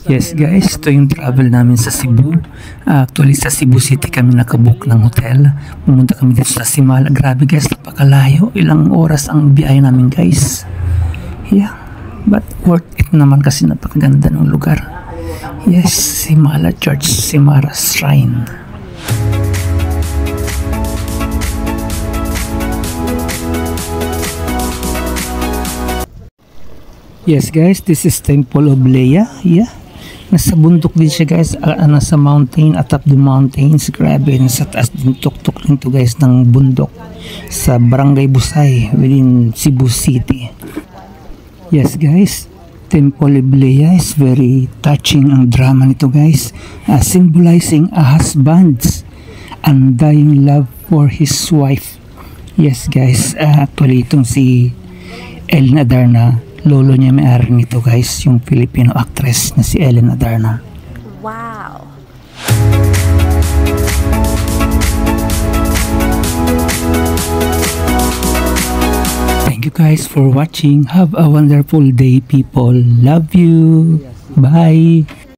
Yes guys, ito yung travel namin sa Cebu. Actually sa Cebu City kami nakabook ng hotel. Pumunta kami dito sa Simala. Grabe guys, napakalayo. Ilang oras ang biyahe namin guys. Yeah, but worth it naman kasi napakaganda ng lugar. Yes, Simala Church, Simara Shrine. Yes guys, this is Temple of Leia. Yeah, nasa bundok din siya guys, nasa mountain, atop the mountains. Grabe, nasa taas din, tuktok din to guys ng bundok sa Barangay Busay within Cebu City. Yes guys, Temple of Leia is very touching ang drama nito guys, symbolizing a husband's undying love for his wife. Yes guys, actually itong si Ellen Adarna, lolo niya may-ari nito guys, yung Filipino actress na si Ellen Adarna. Wow! Thank you guys for watching. Have a wonderful day people. Love you. Bye.